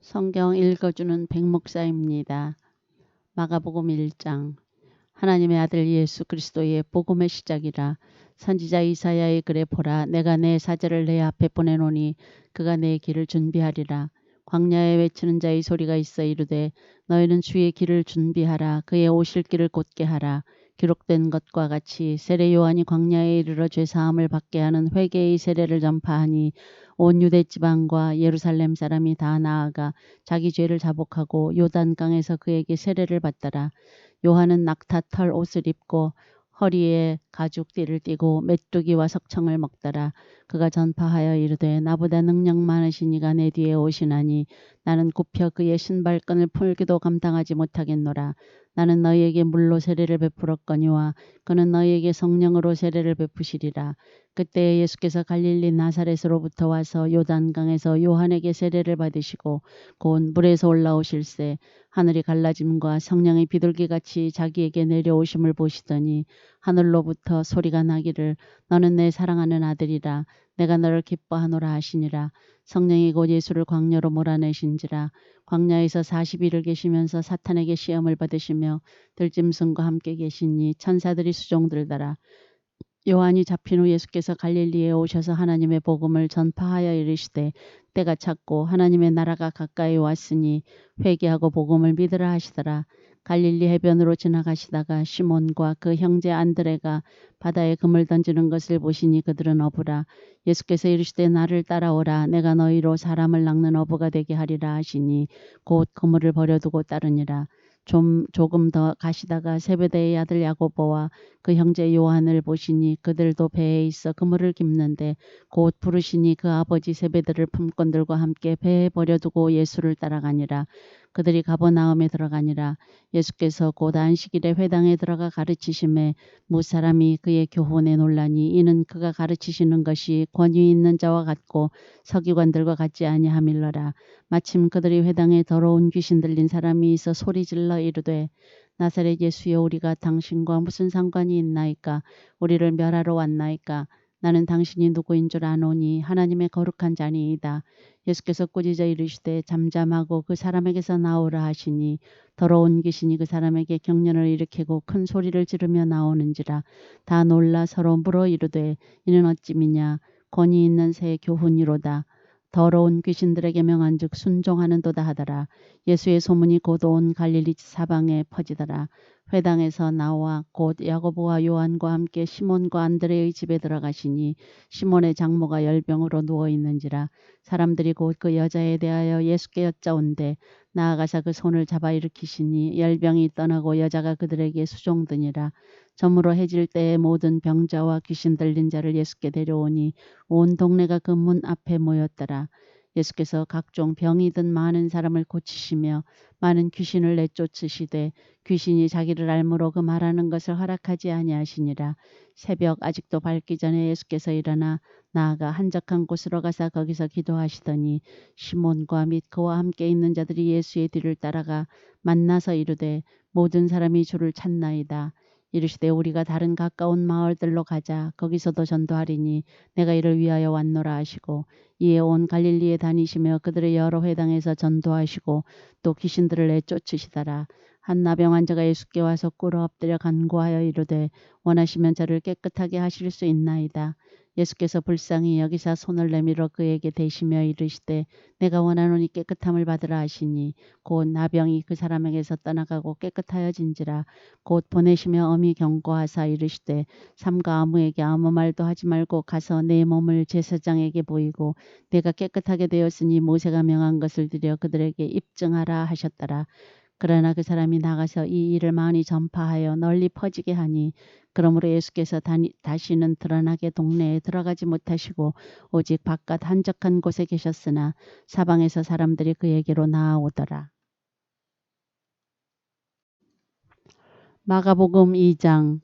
성경 읽어주는 백목사입니다. 마가복음 1장. 하나님의 아들 예수 그리스도의 복음의 시작이라. 선지자 이사야의 글에 보라, 내가 내 사자를 내 앞에 보내노니 그가 내 길을 준비하리라. 광야에 외치는 자의 소리가 있어 이르되 너희는 주의 길을 준비하라. 그의 오실 길을 곧게 하라. 기록된 것과 같이 세례 요한이 광야에 이르러 죄사함을 받게 하는 회개의 세례를 전파하니 온 유대 지방과 예루살렘 사람이 다 나아가 자기 죄를 자복하고 요단강에서 그에게 세례를 받더라. 요한은 낙타 털 옷을 입고 허리에 가죽띠를 띠고 메뚜기와 석청을 먹더라. 그가 전파하여 이르되 나보다 능력 많으신 이가 내 뒤에 오시나니 나는 굽혀 그의 신발끈을 풀기도 감당하지 못하겠노라. 나는 너희에게 물로 세례를 베풀었거니와 그는 너희에게 성령으로 세례를 베푸시리라. 그때 예수께서 갈릴리 나사렛으로부터 와서 요단강에서 요한에게 세례를 받으시고 곧 물에서 올라오실새 하늘이 갈라짐과 성령의 비둘기같이 자기에게 내려오심을 보시더니 하늘로부터 소리가 나기를 너는 내 사랑하는 아들이라 내가 너를 기뻐하노라 하시니라. 성령이 곧 예수를 광야로 몰아내신지라. 광야에서 40일을 계시면서 사탄에게 시험을 받으시며 들짐승과 함께 계시니 천사들이 수종들더라. 요한이 잡힌 후 예수께서 갈릴리에 오셔서 하나님의 복음을 전파하여 이르시되 때가 찼고 하나님의 나라가 가까이 왔으니 회개하고 복음을 믿으라 하시더라. 갈릴리 해변으로 지나가시다가 시몬과 그 형제 안드레가 바다에 그물 던지는 것을 보시니 그들은 어부라. 예수께서 이르시되 나를 따라오라. 내가 너희로 사람을 낚는 어부가 되게 하리라 하시니 곧 그물을 버려두고 따르니라. 조금 더 가시다가 세베대의 아들 야고보와 그 형제 요한을 보시니 그들도 배에 있어 그물을 깁는데 곧 부르시니 그 아버지 세베대를 품꾼들과 함께 배에 버려두고 예수를 따라가니라. 그들이 가버나움에 들어가니라. 예수께서 곧 안식일에 회당에 들어가 가르치심에 무사람이 그의 교훈에 놀라니 이는 그가 가르치시는 것이 권위 있는 자와 같고 서기관들과 같지 아니함일러라. 마침 그들이 회당에 더러운 귀신 들린 사람이 있어 소리질러 이르되 나사렛 예수여 우리가 당신과 무슨 상관이 있나이까? 우리를 멸하러 왔나이까? 나는 당신이 누구인 줄 아노니 하나님의 거룩한 자니이다. 예수께서 꾸짖어 이르시되 잠잠하고 그 사람에게서 나오라 하시니 더러운 귀신이 그 사람에게 경련을 일으키고 큰 소리를 지르며 나오는지라. 다 놀라 서로 물어 이르되 이는 어찌미냐? 권위 있는 새 교훈이로다. 더러운 귀신들에게 명한즉 순종하는도다 하더라. 예수의 소문이 곧 온 갈릴리 사방에 퍼지더라. 회당에서 나와 곧 야고보와 요한과 함께 시몬과 안드레의 집에 들어가시니 시몬의 장모가 열병으로 누워 있는지라. 사람들이 곧 그 여자에 대하여 예수께 여짜온대 나아가서 그 손을 잡아 일으키시니 열병이 떠나고 여자가 그들에게 수종드니라. 저물어 해질 때에 모든 병자와 귀신 들린 자를 예수께 데려오니 온 동네가 그 문 앞에 모였더라. 예수께서 각종 병이 든 많은 사람을 고치시며 많은 귀신을 내쫓으시되 귀신이 자기를 알므로 그 말하는 것을 허락하지 아니하시니라. 새벽 아직도 밝기 전에 예수께서 일어나 나아가 한적한 곳으로 가서 거기서 기도하시더니 시몬과 및 그와 함께 있는 자들이 예수의 뒤를 따라가 만나서 이르되 모든 사람이 주를 찾나이다. 이르시되 우리가 다른 가까운 마을들로 가자. 거기서도 전도하리니 내가 이를 위하여 왔노라 하시고 이에 온 갈릴리에 다니시며 그들의 여러 회당에서 전도하시고 또 귀신들을 내쫓으시더라. 한 나병 환자가 예수께 와서 꿇어 엎드려 간구하여 이르되 원하시면 저를 깨끗하게 하실 수 있나이다. 예수께서 불쌍히 여기사 손을 내밀어 그에게 대시며 이르시되 내가 원하노니 깨끗함을 받으라 하시니 곧 나병이 그 사람에게서 떠나가고 깨끗하여진지라. 곧 보내시며 엄히 경고하사 이르시되 삼가 아무에게 아무 말도 하지 말고 가서 내 몸을 제사장에게 보이고 내가 깨끗하게 되었으니 모세가 명한 것을 드려 그들에게 입증하라 하셨더라. 그러나 그 사람이 나가서 이 일을 많이 전파하여 널리 퍼지게 하니 그러므로 예수께서 다시는 드러나게 동네에 들어가지 못하시고 오직 바깥 한적한 곳에 계셨으나 사방에서 사람들이 그에게로 나아오더라. 마가복음 2장.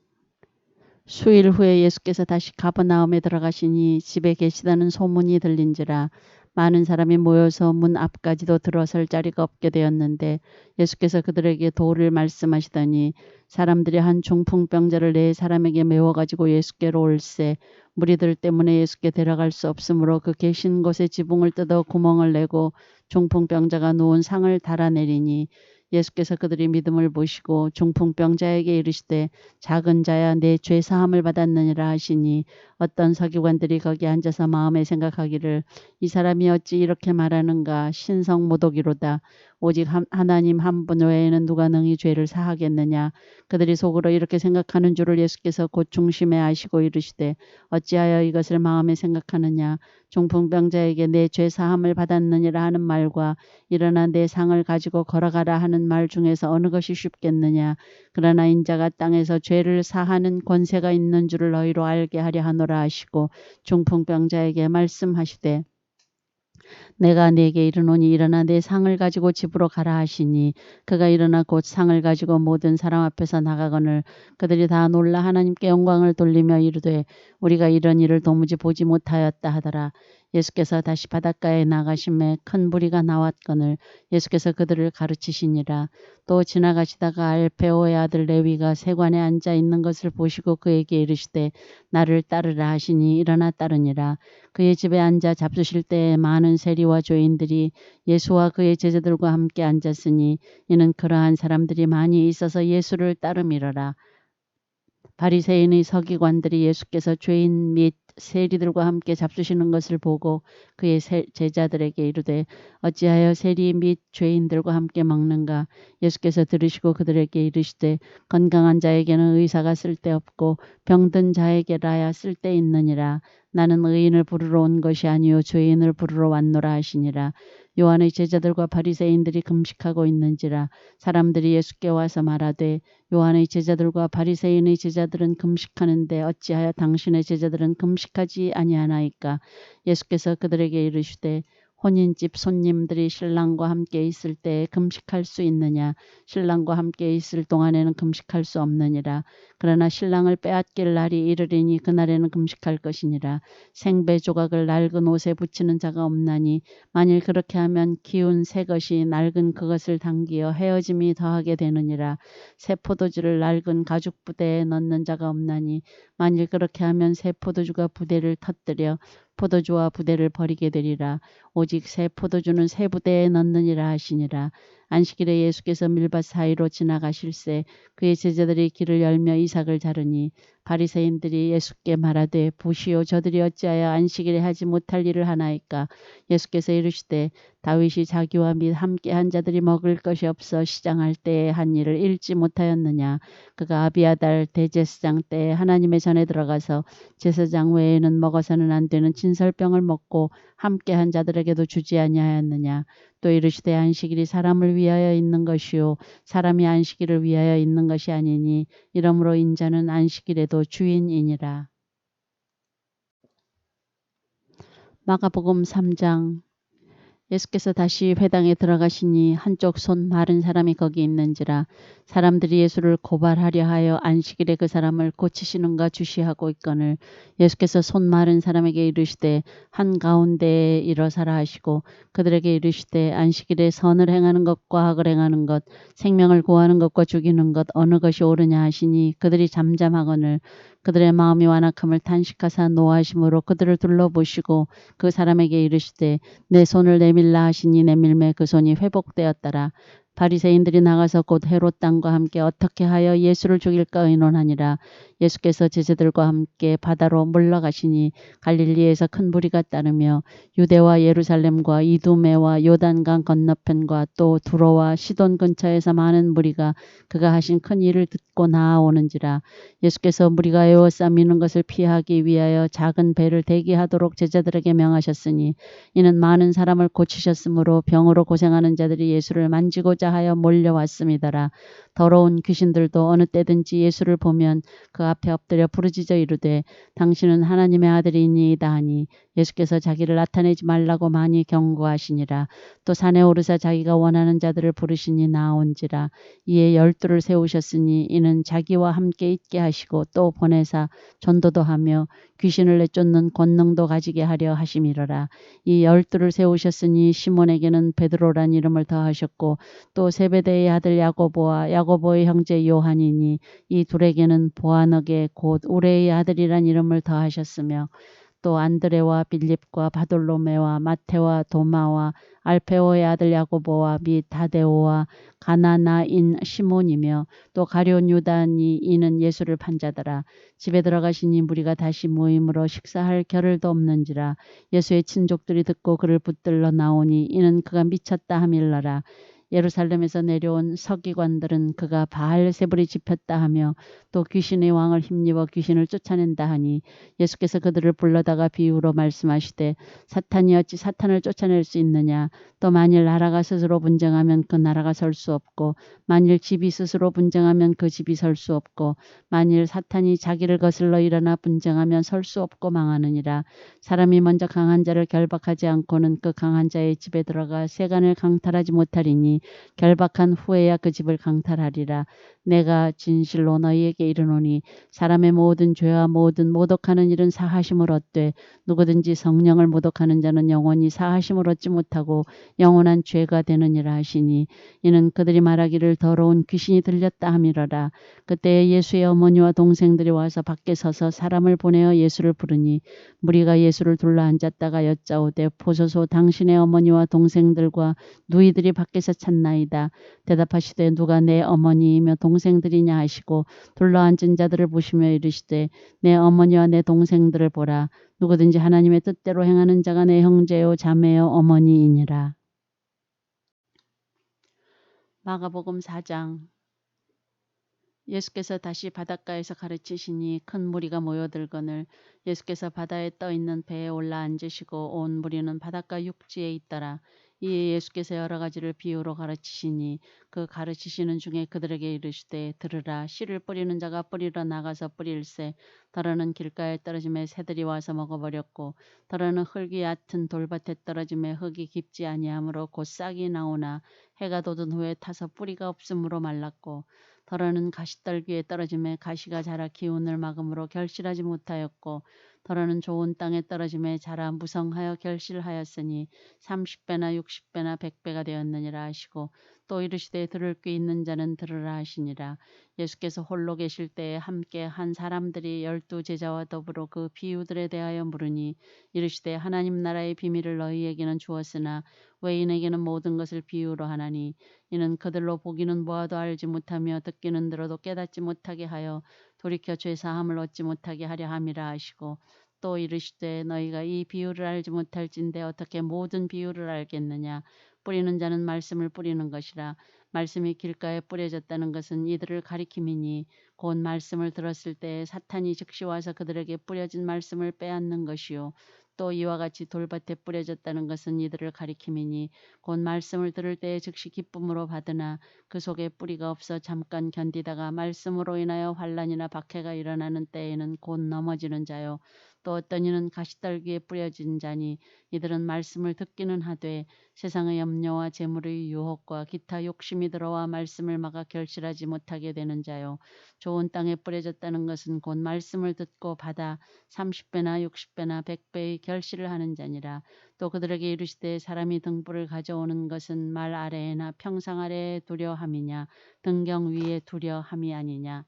수일 후에 예수께서 다시 가버나움에 들어가시니 집에 계시다는 소문이 들린지라. 많은 사람이 모여서 문 앞까지도 들어설 자리가 없게 되었는데 예수께서 그들에게 도를 말씀하시더니 사람들이 한 중풍병자를 네 사람에게 메워가지고 예수께로 올세 무리들 때문에 예수께 데려갈 수 없으므로 그 계신 곳에 지붕을 뜯어 구멍을 내고 중풍병자가 누운 상을 달아내리니 예수께서 그들이 믿음을 보시고 중풍병자에게 이르시되 작은 자야 내 죄 사함을 받았느니라 하시니 어떤 서기관들이 거기 앉아서 마음에 생각하기를 이 사람이 어찌 이렇게 말하는가 신성모독이로다 오직 하나님 한 분 외에는 누가 능히 죄를 사하겠느냐 그들이 속으로 이렇게 생각하는 줄을 예수께서 곧 중심에 아시고 이르시되 어찌하여 이것을 마음에 생각하느냐 중풍병자에게 내 죄 사함을 받았느니라 하는 말과 일어나 내 상을 가지고 걸어가라 하는 말 중에서 어느 것이 쉽겠느냐 그러나 인자가 땅에서 죄를 사하는 권세가 있는 줄을 너희로 알게 하려 하노라 하시고 중풍병자에게 말씀하시되 내가 네게 이르노니 일어나 내 상을 가지고 집으로 가라 하시니 그가 일어나 곧 상을 가지고 모든 사람 앞에서 나가거늘 그들이 다 놀라 하나님께 영광을 돌리며 이르되 우리가 이런 일을 도무지 보지 못하였다 하더라. 예수께서 다시 바닷가에 나가심에 큰 무리가 나왔거늘 예수께서 그들을 가르치시니라. 또 지나가시다가 알페오의 아들 레위가 세관에 앉아 있는 것을 보시고 그에게 이르시되 나를 따르라 하시니 일어나 따르니라. 그의 집에 앉아 잡수실 때에 많은 세리와 죄인들이 예수와 그의 제자들과 함께 앉았으니 이는 그러한 사람들이 많이 있어서 예수를 따름이러라. 바리새인의 서기관들이 예수께서 죄인 및 세리들과 함께 잡수시는 것을 보고 그의 제자들에게 이르되 어찌하여 세리 및 죄인들과 함께 먹는가 예수께서 들으시고 그들에게 이르시되 건강한 자에게는 의사가 쓸데없고 병든 자에게라야 쓸데있느니라 나는 의인을 부르러 온 것이 아니요 죄인을 부르러 왔노라 하시니라. 요한의 제자들과 바리새인들이 금식하고 있는지라 사람들이 예수께 와서 말하되 요한의 제자들과 바리새인의 제자들은 금식하는데 어찌하여 당신의 제자들은 금식하지 아니하나이까. 예수께서 그들에게 이르시되 혼인집 손님들이 신랑과 함께 있을 때에 금식할 수 있느냐 신랑과 함께 있을 동안에는 금식할 수 없느니라. 그러나 신랑을 빼앗길 날이 이르리니 그날에는 금식할 것이니라. 생배 조각을 낡은 옷에 붙이는 자가 없나니 만일 그렇게 하면 기운 새 것이 낡은 그것을 당기어 헤어짐이 더하게 되느니라. 새 포도주를 낡은 가죽 부대에 넣는 자가 없나니 만일 그렇게 하면 새 포도주가 부대를 터뜨려 포도주와 부대를 버리게 되리라. 오직 새 포도주는 새 부대에 넣느니라 하시니라. 안식일에 예수께서 밀밭 사이로 지나가실새 그의 제자들이 길을 열며 이삭을 자르니 바리새인들이 예수께 말하되 보시오 저들이 어찌하여 안식일에 하지 못할 일을 하나이까. 예수께서 이르시되 다윗이 자기와 및 함께한 자들이 먹을 것이 없어 시장할 때에 한 일을 잃지 못하였느냐. 그가 아비아달 대제사장 때에 하나님의 전에 들어가서 제사장 외에는 먹어서는 안 되는 진설병을 먹고 함께한 자들에게도 주지 아니하였느냐. 또 이르시되 안식일이 사람을 위하여 있는 것이요 사람이 안식일을 위하여 있는 것이 아니니 이러므로 인자는 안식일에도 주인이니라. 마가복음 3장. 예수께서 다시 회당에 들어가시니 한쪽 손 마른 사람이 거기 있는지라. 사람들이 예수를 고발하려 하여 안식일에 그 사람을 고치시는가 주시하고 있거늘 예수께서 손 마른 사람에게 이르시되 한가운데에 일어서라 하시고 그들에게 이르시되 안식일에 선을 행하는 것과 악을 행하는 것 생명을 구하는 것과 죽이는 것 어느 것이 옳으냐 하시니 그들이 잠잠하거늘 그들의 마음이 완악함을 탄식하사 노하심으로 그들을 둘러보시고 그 사람에게 이르시되 내 손을 내밀라 하시니 내밀매 그 손이 회복되었더라. 바리새인들이 나가서 곧 헤롯 당과 함께 어떻게 하여 예수를 죽일까 의논하니라. 예수께서 제자들과 함께 바다로 물러가시니 갈릴리에서 큰 무리가 따르며 유대와 예루살렘과 이두메와 요단강 건너편과 또 두로와 시돈 근처에서 많은 무리가 그가 하신 큰 일을 듣고 나아오는지라. 예수께서 무리가 에워싸미는 것을 피하기 위하여 작은 배를 대기하도록 제자들에게 명하셨으니 이는 많은 사람을 고치셨으므로 병으로 고생하는 자들이 예수를 만지고자 보고자 하여 몰려왔음이더라. 더러운 귀신들도 어느 때든지 예수를 보면 그 앞에 엎드려 부르짖어 이르되 당신은 하나님의 아들이니이다 하니 예수께서 자기를 나타내지 말라고 많이 경고하시니라. 또 산에 오르사 자기가 원하는 자들을 부르시니 나온지라. 이에 12를 세우셨으니 이는 자기와 함께 있게 하시고 또 보내사 전도도 하며 귀신을 내쫓는 권능도 가지게 하려 하심이로라. 이 12를 세우셨으니 시몬에게는 베드로란 이름을 더하셨고 또 세베대의 아들 야고보와 야고보의 형제 요한이니 이 둘에게는 보아너게 곧 우레의 아들이란 이름을 더하셨으며 또 안드레와 빌립과 바돌로메와 마테와 도마와 알페오의 아들 야고보와 및 다데오와 가나나인 시몬이며 또 가룟 유다니 이는 예수를 판 자더라. 집에 들어가시니 무리가 다시 모임으로 식사할 겨를도 없는지라. 예수의 친족들이 듣고 그를 붙들러 나오니 이는 그가 미쳤다 함일러라. 예루살렘에서 내려온 서기관들은 그가 바알세불이 집혔다 하며 또 귀신의 왕을 힘입어 귀신을 쫓아낸다 하니 예수께서 그들을 불러다가 비유로 말씀하시되 사탄이 어찌 사탄을 쫓아낼 수 있느냐. 또 만일 나라가 스스로 분쟁하면 그 나라가 설 수 없고 만일 집이 스스로 분쟁하면 그 집이 설 수 없고 만일 사탄이 자기를 거슬러 일어나 분쟁하면 설 수 없고 망하느니라. 사람이 먼저 강한 자를 결박하지 않고는 그 강한 자의 집에 들어가 세간을 강탈하지 못하리니 결박한 후에야 그 집을 강탈하리라. 내가 진실로 너희에게 이르노니 사람의 모든 죄와 모든 모독하는 일은 사하심을 얻되 누구든지 성령을 모독하는 자는 영원히 사하심을 얻지 못하고 영원한 죄가 되느니라 하시니 이는 그들이 말하기를 더러운 귀신이 들렸다 함이러라. 그때 예수의 어머니와 동생들이 와서 밖에 서서 사람을 보내어 예수를 부르니 무리가 예수를 둘러 앉았다가 여짜오되 보소서 당신의 어머니와 동생들과 누이들이 밖에서 찾나이다. 대답하시되 누가 내 어머니이며 동생들이냐 하시고 둘러앉은 자들을 보시며 이르시되 내 어머니와 내 동생들을 보라. 누구든지 하나님의 뜻대로 행하는 자가 내 형제요 자매요 어머니이니라. 마가복음 4장. 예수께서 다시 바닷가에서 가르치시니 큰 무리가 모여들거늘 예수께서 바다에 떠있는 배에 올라 앉으시고 온 무리는 바닷가 육지에 있더라. 이에 예수께서 여러 가지를 비유로 가르치시니 그 가르치시는 중에 그들에게 이르시되 들으라. 씨를 뿌리는 자가 뿌리러 나가서 뿌릴새 더러는 길가에 떨어짐에 새들이 와서 먹어버렸고 더러는 흙이 얕은 돌밭에 떨어짐에 흙이 깊지 아니하므로 곧 싹이 나오나 해가 돋은 후에 타서 뿌리가 없으므로 말랐고 더러는 가시떨기에 떨어짐에 가시가 자라 기운을 막음으로 결실하지 못하였고 더러는 좋은 땅에 떨어짐에 자라 무성하여 결실하였으니 30배나 60배나 100배가 되었느니라 하시고 또 이르시되 들을 귀 있는 자는 들으라 하시니라. 예수께서 홀로 계실 때에 함께 한 사람들이 12 제자와 더불어 그 비유들에 대하여 물으니 이르시되 하나님 나라의 비밀을 너희에게는 주었으나 외인에게는 모든 것을 비유로 하나니 이는 그들로 보기는 보아도 알지 못하며 듣기는 들어도 깨닫지 못하게 하여 돌이켜 죄사함을 얻지 못하게 하려 함이라 하시고 또 이르시되 너희가 이 비유를 알지 못할진대 어떻게 모든 비유를 알겠느냐. 뿌리는 자는 말씀을 뿌리는 것이라. 말씀이 길가에 뿌려졌다는 것은 이들을 가리킴이니 곧 말씀을 들었을 때에 사탄이 즉시 와서 그들에게 뿌려진 말씀을 빼앗는 것이요. 또 이와 같이 돌밭에 뿌려졌다는 것은 이들을 가리킴이니 곧 말씀을 들을 때에 즉시 기쁨으로 받으나 그 속에 뿌리가 없어 잠깐 견디다가 말씀으로 인하여 환난이나 박해가 일어나는 때에는 곧 넘어지는 자요. 또 어떤 이는 가시떨기에 뿌려진 자니 이들은 말씀을 듣기는 하되 세상의 염려와 재물의 유혹과 기타 욕심이 들어와 말씀을 막아 결실하지 못하게 되는 자요. 좋은 땅에 뿌려졌다는 것은 곧 말씀을 듣고 받아 30배나 60배나 100배의 결실을 하는 자니라. 또 그들에게 이르시되 사람이 등불을 가져오는 것은 말 아래에나 평상 아래에 두려 함이냐 등경 위에 두려 함이 아니냐.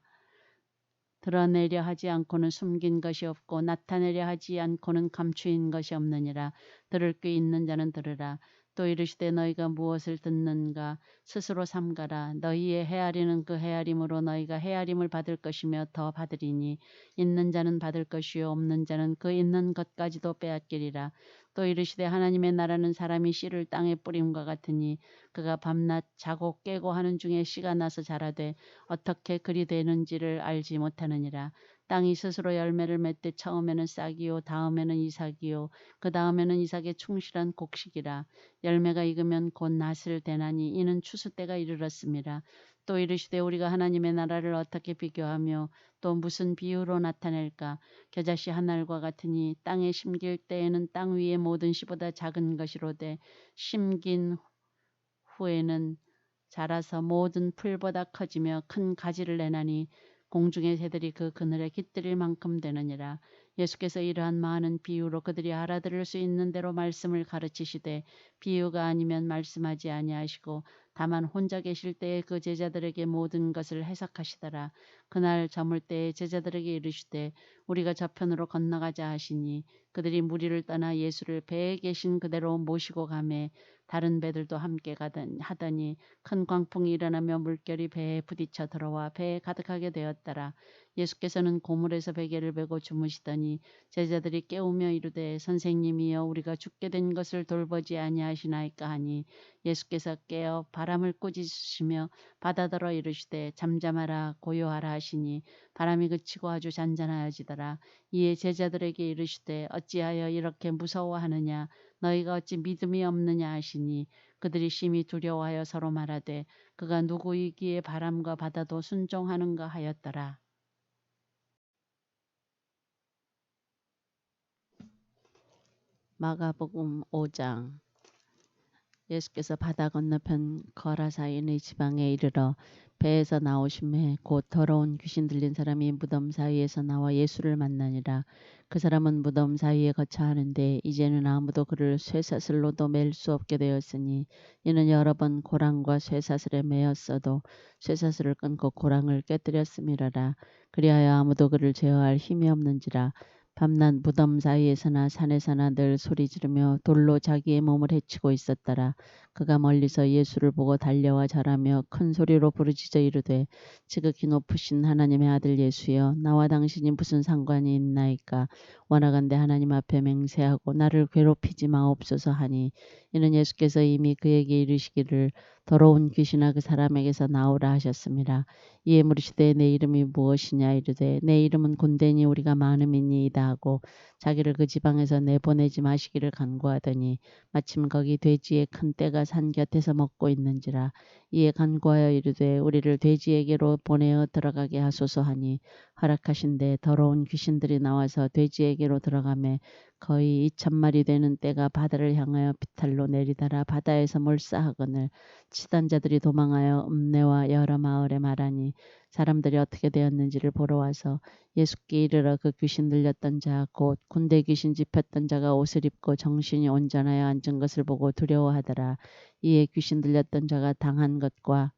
드러내려 하지 않고는 숨긴 것이 없고 나타내려 하지 않고는 감추인 것이 없느니라. 들을 귀 있는 자는 들으라. 또 이르시되 너희가 무엇을 듣는가 스스로 삼가라. 너희의 헤아리는 그 헤아림으로 너희가 헤아림을 받을 것이며 더 받으리니 있는 자는 받을 것이요 없는 자는 그 있는 것까지도 빼앗기리라. 또 이르시되 하나님의 나라는 사람이 씨를 땅에 뿌림과 같으니 그가 밤낮 자고 깨고 하는 중에 씨가 나서 자라되 어떻게 그리 되는지를 알지 못하느니라. 땅이 스스로 열매를 맺되 처음에는 싹이요 다음에는 이삭이요 그 다음에는 이삭의 충실한 곡식이라. 열매가 익으면 곧 낫을 대나니 이는 추수 때가 이르렀습니다. 또 이르시되 우리가 하나님의 나라를 어떻게 비교하며 또 무슨 비유로 나타낼까. 겨자씨 한 알과 같으니 땅에 심길 때에는 땅 위의 모든 씨보다 작은 것이로되 심긴 후에는 자라서 모든 풀보다 커지며 큰 가지를 내나니 공중의 새들이 그 그늘에 깃들일 만큼 되느니라. 예수께서 이러한 많은 비유로 그들이 알아들을 수 있는 대로 말씀을 가르치시되 비유가 아니면 말씀하지 아니하시고 다만 혼자 계실 때에 그 제자들에게 모든 것을 해석하시더라. 그날 저물 때에 제자들에게 이르시되 우리가 저편으로 건너가자 하시니 그들이 무리를 떠나 예수를 배에 계신 그대로 모시고 가매 다른 배들도 함께 하더니 큰 광풍이 일어나며 물결이 배에 부딪혀 들어와 배에 가득하게 되었더라. 예수께서는 고물에서 베개를 베고 주무시더니 제자들이 깨우며 이르되 선생님이여 우리가 죽게 된 것을 돌보지 아니하시나이까 하니 예수께서 깨어 바람을 꾸짖으시며 바다더러 이르시되 잠잠하라 고요하라 하시니 바람이 그치고 아주 잔잔하여지더라. 이에 제자들에게 이르시되 어찌하여 이렇게 무서워하느냐 너희가 어찌 믿음이 없느냐 하시니 그들이 심히 두려워하여 서로 말하되 그가 누구이기에 바람과 바다도 순종하는가 하였더라. 마가복음 5장. 예수께서 바다 건너편 거라사인의 지방에 이르러 배에서 나오심에 곧 더러운 귀신 들린 사람이 무덤 사이에서 나와 예수를 만나니라. 그 사람은 무덤 사이에 거처하는데 이제는 아무도 그를 쇠사슬로도 맬 수 없게 되었으니 이는 여러 번 고랑과 쇠사슬에 매였어도 쇠사슬을 끊고 고랑을 깨뜨렸음이라라. 그리하여 아무도 그를 제어할 힘이 없는지라. 밤낮 무덤 사이에서나 산에서나 늘 소리 지르며 돌로 자기의 몸을 해치고 있었더라. 그가 멀리서 예수를 보고 달려와 절하며 큰 소리로 부르짖어 이르되 지극히 높으신 하나님의 아들 예수여 나와 당신이 무슨 상관이 있나이까. 원하건대 하나님 앞에 맹세하고 나를 괴롭히지 마옵소서 하니 이는 예수께서 이미 그에게 이르시기를 더러운 귀신아 그 사람에게서 나오라 하셨습니다. 이에 물으시되 내 이름이 무엇이냐 이르되 내 이름은 곤대니 우리가 많음이니이다 하고 자기를 그 지방에서 내보내지 마시기를 간구하더니 마침 거기 돼지의 큰 떼가 산 곁에서 먹고 있는지라. 이에 간구하여 이르되 우리를 돼지에게로 보내어 들어가게 하소서 하니 허락하신대 더러운 귀신들이 나와서 돼지에게로 들어가매 거의 2,000마리 되는 떼가 바다를 향하여 비탈로 내리다라 바다에서 몰사하거늘 치던 자들이 도망하여 읍내와 여러 마을에 말하니 사람들이 어떻게 되었는지를 보러 와서 예수께 이르러 그 귀신 들렸던 자 곧 군대 귀신 집혔던 자가 옷을 입고 정신이 온전하여 앉은 것을 보고 두려워하더라. 이에 귀신 들렸던 자가 당한 것과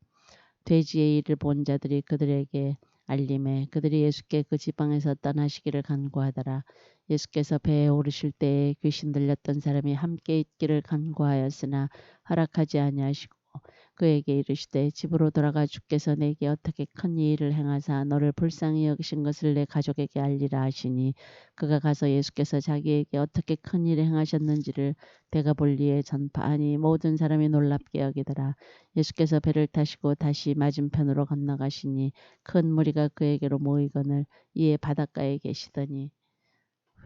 돼지의 일을 본 자들이 그들에게 알림에 그들이 예수께 그 지방에서 떠나시기를 간구하더라. 예수께서 배에 오르실 때에 귀신 들렸던 사람이 함께 있기를 간구하였으나 허락하지 아니하시고 그에게 이르시되 집으로 돌아가 주께서 내게 어떻게 큰 일을 행하사 너를 불쌍히 여기신 것을 내 가족에게 알리라 하시니 그가 가서 예수께서 자기에게 어떻게 큰 일을 행하셨는지를 배가 볼리에 전파하니 모든 사람이 놀랍게 여기더라. 예수께서 배를 타시고 다시 맞은편으로 건너가시니 큰 무리가 그에게로 모이거늘 이에 바닷가에 계시더니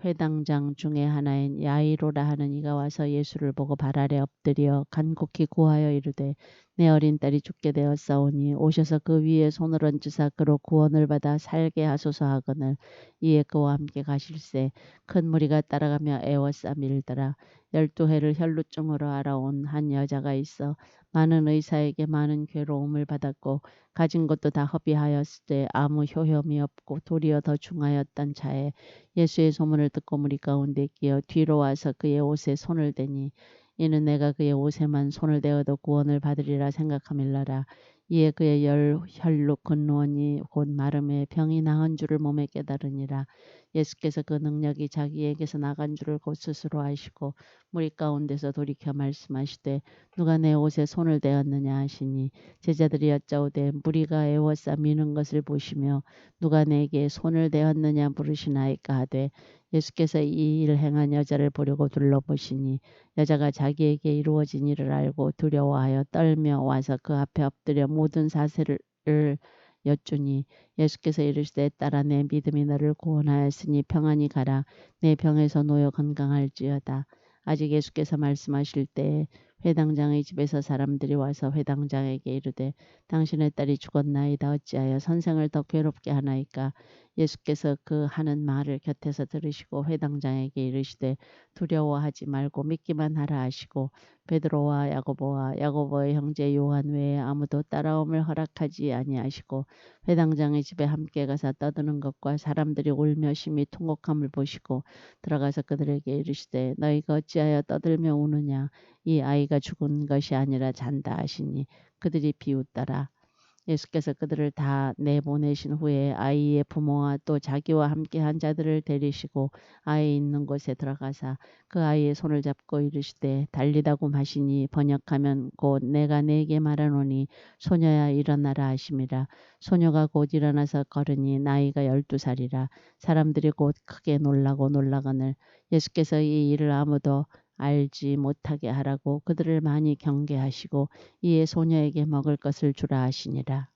회당장 중에 하나인 야이로라 하는 이가 와서 예수를 보고 발 아래 엎드려 간곡히 구하여 이르되 내 어린 딸이 죽게 되었사오니 오셔서 그 위에 손을 얹으사 그로 구원을 받아 살게 하소서 하거늘 이에 그와 함께 가실새 큰 무리가 따라가며 애워싸 밀더라. 12해를 혈루증으로 알아온 한 여자가 있어 많은 의사에게 많은 괴로움을 받았고 가진 것도 다 허비하였을 때 아무 효험이 없고 도리어 더 중하였던 자에 예수의 소문을 듣고 무리 가운데 끼어 뒤로 와서 그의 옷에 손을 대니 이는 내가 그의 옷에만 손을 대어도 구원을 받으리라 생각함일러라. 이에 그의 혈육 근원이 곧 마름에 병이 나은 줄을 몸에 깨달으니라. 예수께서 그 능력이 자기에게서 나간 줄을 곧 스스로 아시고 무리 가운데서 돌이켜 말씀하시되 누가 내 옷에 손을 대었느냐 하시니 제자들이 여짜오되 무리가 애워싸 미는 것을 보시며 누가 내게 손을 대었느냐 물으시나이까 하되 예수께서 이 일을 행한 여자를 보려고 둘러보시니 여자가 자기에게 이루어진 일을 알고 두려워하여 떨며 와서 그 앞에 엎드려 모든 사실을 여쭈니 예수께서 이르시되 딸아 내 믿음이 너를 구원하였으니 평안히 가라. 내 병에서 놓여 건강할지어다. 아직 예수께서 말씀하실 때에 회당장의 집에서 사람들이 와서 회당장에게 이르되 당신의 딸이 죽었나이다. 어찌하여 선생을 더 괴롭게 하나이까. 예수께서 그 하는 말을 곁에서 들으시고 회당장에게 이르시되 두려워하지 말고 믿기만 하라 하시고 베드로와 야고보와 야고보의 형제 요한 외에 아무도 따라옴을 허락하지 아니하시고 회당장의 집에 함께 가서 떠드는 것과 사람들이 울며 심히 통곡함을 보시고 들어가서 그들에게 이르시되 너희가 어찌하여 떠들며 우느냐. 이 아이가 죽은 것이 아니라 잔다 하시니 그들이 비웃더라. 예수께서 그들을 다 내보내신 후에 아이의 부모와 또 자기와 함께한 자들을 데리시고 아이 있는 곳에 들어가사 그 아이의 손을 잡고 이르시되 달리다고 하시니 번역하면 곧 내가 네게 말하노니 소녀야 일어나라 하심이라. 소녀가 곧 일어나서 걸으니 나이가 12살이라. 사람들이 곧 크게 놀라고 놀라거늘 예수께서 이 일을 아무도 알지 못하게 하라고 그들을 많이 경계하시고 이에 소녀에게 먹을 것을 주라 하시니라.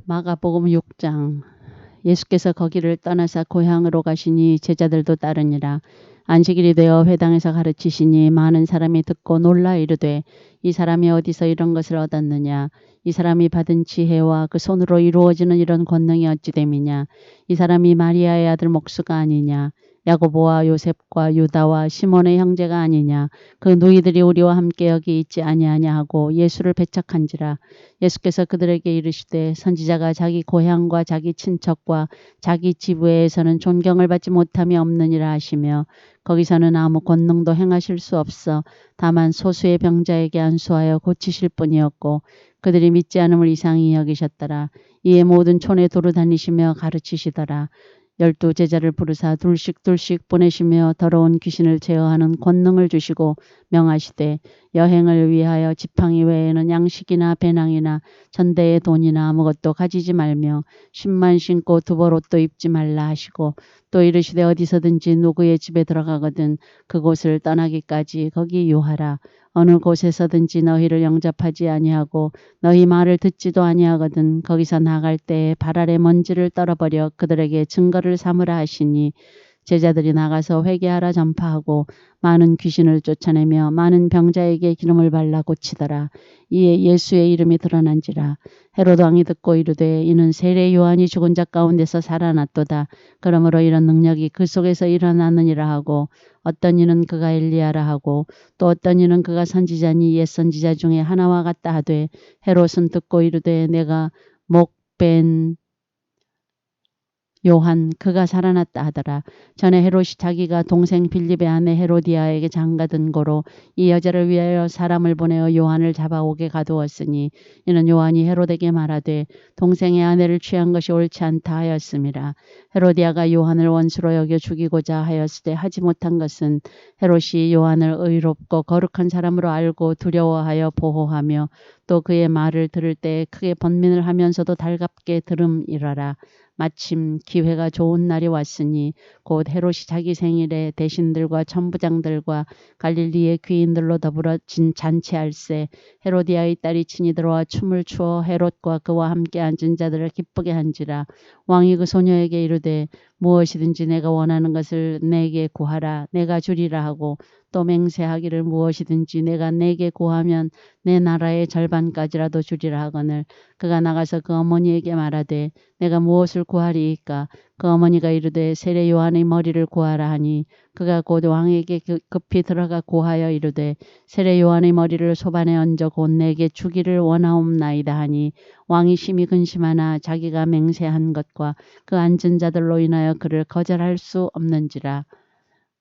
마가복음 6장. 예수께서 거기를 떠나사 고향으로 가시니 제자들도 따르니라. 안식일이 되어 회당에서 가르치시니 많은 사람이 듣고 놀라 이르되 이 사람이 어디서 이런 것을 얻었느냐. 이 사람이 받은 지혜와 그 손으로 이루어지는 이런 권능이 어찌 됨이냐. 이 사람이 마리아의 아들 목수가 아니냐. 야고보와 요셉과 유다와 시몬의 형제가 아니냐. 그 누이들이 우리와 함께 여기 있지 아니하냐 하고 예수를 배척한지라. 예수께서 그들에게 이르시되 선지자가 자기 고향과 자기 친척과 자기 지부에서는 존경을 받지 못함이 없느니라 하시며 거기서는 아무 권능도 행하실 수 없어 다만 소수의 병자에게 안수하여 고치실 뿐이었고 그들이 믿지 않음을 이상히 여기셨더라. 이에 모든 촌에 두루 다니시며 가르치시더라. 12 제자를 부르사 둘씩 보내시며 더러운 귀신을 제어하는 권능을 주시고 명하시되 여행을 위하여 지팡이 외에는 양식이나 배낭이나 전대의 돈이나 아무것도 가지지 말며 신만 신고 두벌 옷도 입지 말라 하시고 또 이르시되 어디서든지 누구의 집에 들어가거든 그곳을 떠나기까지 거기 유하라. 어느 곳에서든지 너희를 영접하지 아니하고 너희 말을 듣지도 아니하거든 거기서 나갈 때에 발 아래 먼지를 떨어버려 그들에게 증거를 삼으라 하시니 제자들이 나가서 회개하라 전파하고 많은 귀신을 쫓아내며 많은 병자에게 기름을 발라 고치더라. 이에 예수의 이름이 드러난지라. 헤롯 왕이 듣고 이르되 이는 세례 요한이 죽은 자 가운데서 살아났도다. 그러므로 이런 능력이 그 속에서 일어나느니라 하고 어떤 이는 그가 엘리야라 하고 또 어떤 이는 그가 선지자니 옛 선지자 중에 하나와 같다 하되 헤롯은 듣고 이르되 내가 목벤 요한 그가 살아났다 하더라. 전에 헤롯이 자기가 동생 빌립의 아내 헤로디아에게 장가든 고로 이 여자를 위하여 사람을 보내어 요한을 잡아오게 가두었으니 이는 요한이 헤롯에게 말하되 동생의 아내를 취한 것이 옳지 않다 하였음이라. 헤로디아가 요한을 원수로 여겨 죽이고자 하였으되 하지 못한 것은 헤롯이 요한을 의롭고 거룩한 사람으로 알고 두려워하여 보호하며 또 그의 말을 들을 때 크게 번민을 하면서도 달갑게 들음이러라. 마침 기회가 좋은 날이 왔으니 곧 헤롯이 자기 생일에 대신들과 천부장들과 갈릴리의 귀인들로 더불어 잔치할세 헤로디아의 딸이 친히 들어와 춤을 추어 헤롯과 그와 함께 앉은 자들을 기쁘게 한지라. 왕이 그 소녀에게 이르되 무엇이든지 내가 원하는 것을 내게 구하라 내가 주리라 하고 또 맹세하기를 무엇이든지 내가 내게 구하면 내 나라의 절반까지라도 주리라 하거늘 그가 나가서 그 어머니에게 말하되 내가 무엇을 구하리이까. 그 어머니가 이르되 세례 요한의 머리를 구하라 하니 그가 곧 왕에게 급히 들어가 구하여 이르되 세례 요한의 머리를 소반에 얹어 곧 내게 주기를 원하옵나이다 하니 왕이 심히 근심하나 자기가 맹세한 것과 그 앉은 자들로 인하여 그를 거절할 수 없는지라.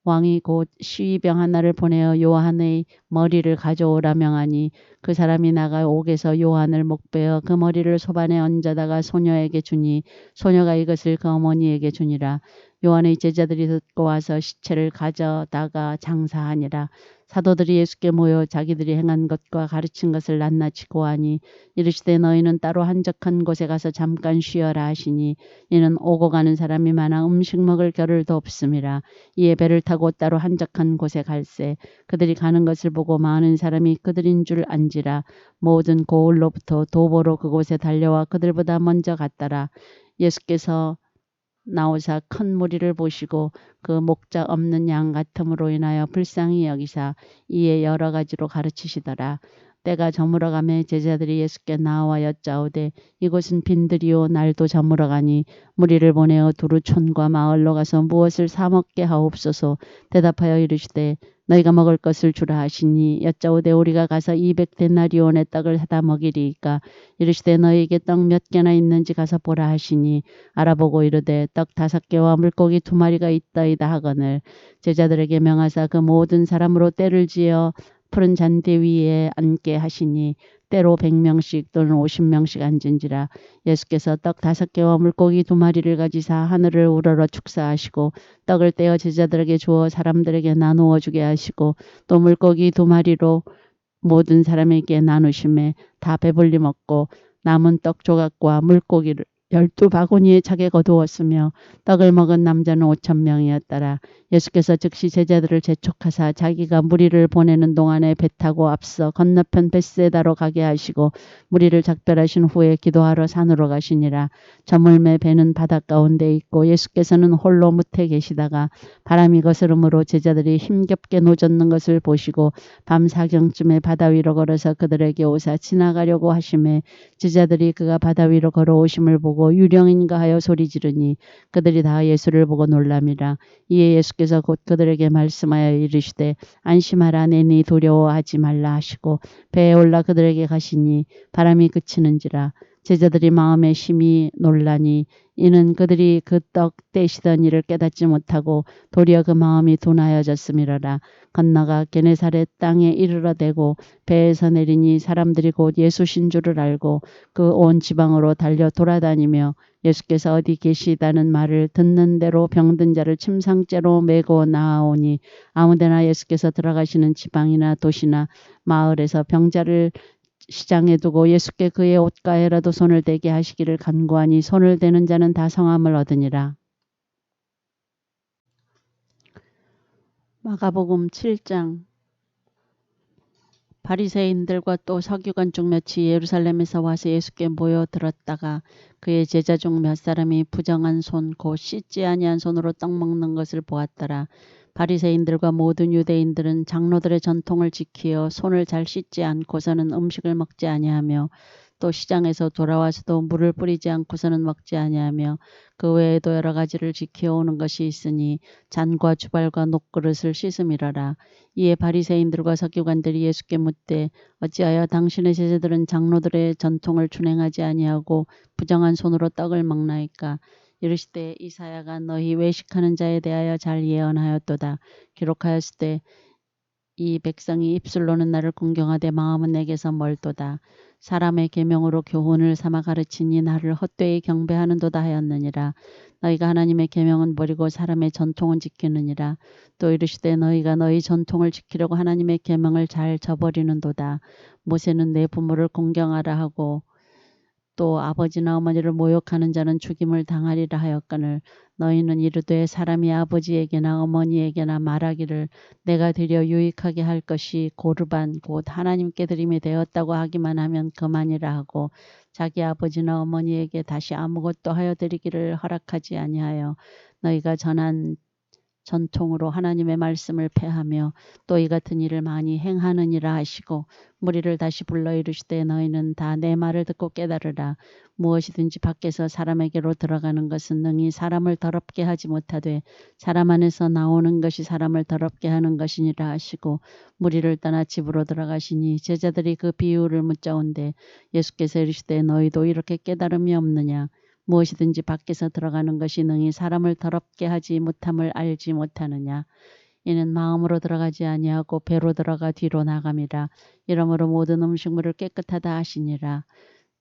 왕이 곧 시위병 하나를 보내어 요한의 머리를 가져오라 명하니 그 사람이 나가 옥에서 요한을 목베어 그 머리를 소반에 얹어다가 소녀에게 주니 소녀가 이것을 그 어머니에게 주니라. 요한의 제자들이 듣고 와서 시체를 가져다가 장사하니라. 사도들이 예수께 모여 자기들이 행한 것과 가르친 것을 낱낱이 고하니 이르시되 너희는 따로 한적한 곳에 가서 잠깐 쉬어라 하시니 이는 오고 가는 사람이 많아 음식 먹을 겨를도 없음이라. 이에 배를 타고 따로 한적한 곳에 갈새 그들이 가는 것을 보고 많은 사람이 그들인 줄 안지라. 모든 고을로부터 도보로 그곳에 달려와 그들보다 먼저 갔더라. 예수께서 나오사 큰 무리를 보시고 그 목자 없는 양 같음으로 인하여 불쌍히 여기사 이에 여러 가지로 가르치시더라. 때가 저물어가매 제자들이 예수께 나와 여짜오되 이곳은 빈들이요 날도 저물어가니 무리를 보내어 두루 촌과 마을로 가서 무엇을 사 먹게 하옵소서. 대답하여 이르시되 너희가 먹을 것을 주라 하시니 여짜오되 우리가 가서 200데나리온의 떡을 사다 먹이리이까. 이르시되 너희에게 떡 몇 개나 있는지 가서 보라 하시니 알아보고 이르되 떡 5개와 물고기 2마리가 있다이다 하거늘 제자들에게 명하사 그 모든 사람으로 때를 지어 푸른 잔디 위에 앉게 하시니 때로 100명씩 또는 50명씩 앉은지라. 예수께서 떡 5개와 물고기 2마리를 가지사 하늘을 우러러 축사하시고 떡을 떼어 제자들에게 주어 사람들에게 나누어 주게 하시고 또 물고기 2마리로 모든 사람에게 나누심에 다 배불리 먹고 남은 떡 조각과 물고기를 12바구니에 차게 거두었으며 떡을 먹은 남자는 5,000명이었더라. 예수께서 즉시 제자들을 재촉하사 자기가 무리를 보내는 동안에 배 타고 앞서 건너편 벳세다로 가게 하시고 무리를 작별하신 후에 기도하러 산으로 가시니라. 저물매 배는 바닷가운데 있고 예수께서는 홀로 무태 계시다가 바람이 거스름으로 제자들이 힘겹게 노젓는 것을 보시고 밤 4경쯤에 바다 위로 걸어서 그들에게 오사 지나가려고 하심에 제자들이 그가 바다 위로 걸어오심을 보고 유령인가 하여 소리 지르니 그들이 다 예수를 보고 놀람이라. 이에 예수께서 곧 그들에게 말씀하여 이르시되 안심하라 내니 두려워하지 말라 하시고 배에 올라 그들에게 가시니 바람이 그치는지라. 제자들이 마음에 심히 놀라니 이는 그들이 그 떡 떼시던 일을 깨닫지 못하고 도리어 그 마음이 둔하여졌음이로라. 건너가 게네사렛 땅에 이르러대고 배에서 내리니 사람들이 곧 예수신 줄을 알고 그 온 지방으로 달려 돌아다니며 예수께서 어디 계시다는 말을 듣는 대로 병든 자를 침상째로 메고 나아오니 아무데나 예수께서 들어가시는 지방이나 도시나 마을에서 병자를 시장에 두고 예수께 그의 옷가에라도 손을 대게 하시기를 간구하니 손을 대는 자는 다 성함을 얻으니라. 마가복음 7장. 바리새인들과 또 서기관 중 몇이 예루살렘에서 와서 예수께 모여 들었다가 그의 제자 중 몇 사람이 부정한 손 곧 씻지 아니한 손으로 떡 먹는 것을 보았더라. 바리새인들과 모든 유대인들은 장로들의 전통을 지키어 손을 잘 씻지 않고서는 음식을 먹지 아니하며 또 시장에서 돌아와서도 물을 뿌리지 않고서는 먹지 아니하며 그 외에도 여러 가지를 지켜오는 것이 있으니 잔과 주발과 녹그릇을 씻음이러라. 이에 바리새인들과 서기관들이 예수께 묻되 어찌하여 당신의 제자들은 장로들의 전통을 준행하지 아니하고 부정한 손으로 떡을 먹나이까. 이르시되 이사야가 너희 외식하는 자에 대하여 잘 예언하였도다. 기록하였을 때 이 백성이 입술로는 나를 공경하되 마음은 내게서 멀도다. 사람의 계명으로 교훈을 삼아 가르치니 나를 헛되이 경배하는도다 하였느니라. 너희가 하나님의 계명은 버리고 사람의 전통은 지키느니라. 또 이르시되 너희가 너희 전통을 지키려고 하나님의 계명을 잘 저버리는도다. 모세는 내 부모를 공경하라 하고 또 아버지나 어머니를 모욕하는 자는 죽임을 당하리라 하였거늘 너희는 이르되 사람이 아버지에게나 어머니에게나 말하기를 내가 드려 유익하게 할 것이 고르반 곧 하나님께 드림이 되었다고 하기만 하면 그만이라 하고 자기 아버지나 어머니에게 다시 아무것도 하여 드리기를 허락하지 아니하여 너희가 전한 전통으로 하나님의 말씀을 폐하며 또 이 같은 일을 많이 행하느니라 하시고 무리를 다시 불러 이르시되 너희는 다 내 말을 듣고 깨달으라. 무엇이든지 밖에서 사람에게로 들어가는 것은 능히 사람을 더럽게 하지 못하되 사람 안에서 나오는 것이 사람을 더럽게 하는 것이니라 하시고 무리를 떠나 집으로 들어가시니 제자들이 그 비유를 묻자온데 예수께서 이르시되 너희도 이렇게 깨달음이 없느냐. 무엇이든지 밖에서 들어가는 것이 능히 사람을 더럽게 하지 못함을 알지 못하느냐. 이는 마음으로 들어가지 아니하고 배로 들어가 뒤로 나감이라. 이러므로 모든 음식물을 깨끗하다 하시니라.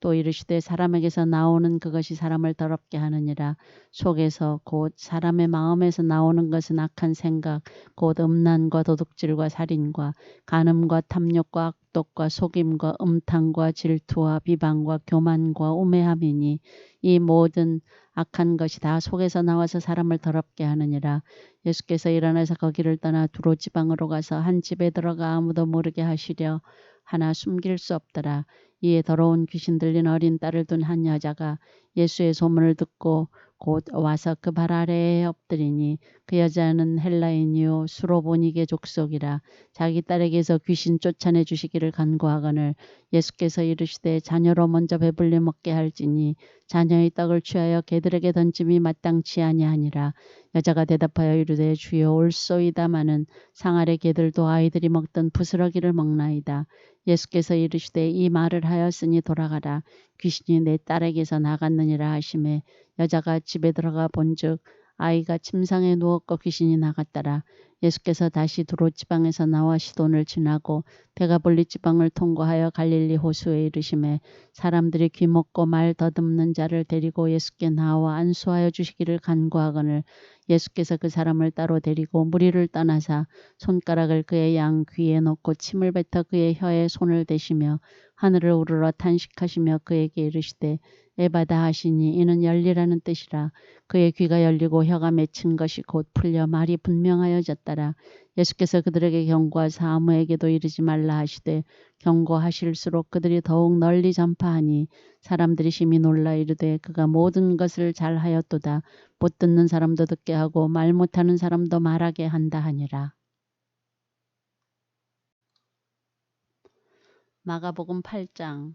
또 이르시되 사람에게서 나오는 그것이 사람을 더럽게 하느니라. 속에서 곧 사람의 마음에서 나오는 것은 악한 생각 곧 음란과 도둑질과 살인과 간음과 탐욕과 악독과 속임과 음탕과 질투와 비방과 교만과 우매함이니 이 모든 악한 것이 다 속에서 나와서 사람을 더럽게 하느니라. 예수께서 일어나서 거기를 떠나 두로 지방으로 가서 한 집에 들어가 아무도 모르게 하시려 하나 숨길 수 없더라. 이에 더러운 귀신 들린 어린 딸을 둔 한 여자가 예수의 소문을 듣고 곧 와서 그 발 아래에 엎드리니 그 여자는 헬라인이요 수로보니게 족속이라. 자기 딸에게서 귀신 쫓아내 주시기를 간구하거늘 예수께서 이르시되 자녀로 먼저 배불리 먹게 할지니 자녀의 떡을 취하여 개들에게 던짐이 마땅치 아니하니라. 여자가 대답하여 이르되 주여 올소이다마는 상 아래 개들도 아이들이 먹던 부스러기를 먹나이다. 예수께서 이르시되 이 말을 하였으니 돌아가라. 귀신이 내 딸에게서 나갔느니라 하시매 여자가 집에 들어가 본즉 아이가 침상에 누웠고 귀신이 나갔더라. 예수께서 다시 두로 지방에서 나와 시돈을 지나고 데가볼리 지방을 통과하여 갈릴리 호수에 이르시매 사람들이 귀먹고 말 더듬는 자를 데리고 예수께 나와 안수하여 주시기를 간구하거늘 예수께서 그 사람을 따로 데리고 무리를 떠나사 손가락을 그의 양 귀에 놓고 침을 뱉어 그의 혀에 손을 대시며 하늘을 우러러 탄식하시며 그에게 이르시되 에바다 하시니 이는 열리라는 뜻이라. 그의 귀가 열리고 혀가 맺힌 것이 곧 풀려 말이 분명하여졌더라. 예수께서 그들에게 경고하사 아무에게도 이르지 말라 하시되 경고하실수록 그들이 더욱 널리 전파하니 사람들이 심히 놀라 이르되 그가 모든 것을 잘하였도다. 못 듣는 사람도 듣게 하고 말 못하는 사람도 말하게 한다 하니라. 마가복음 8장.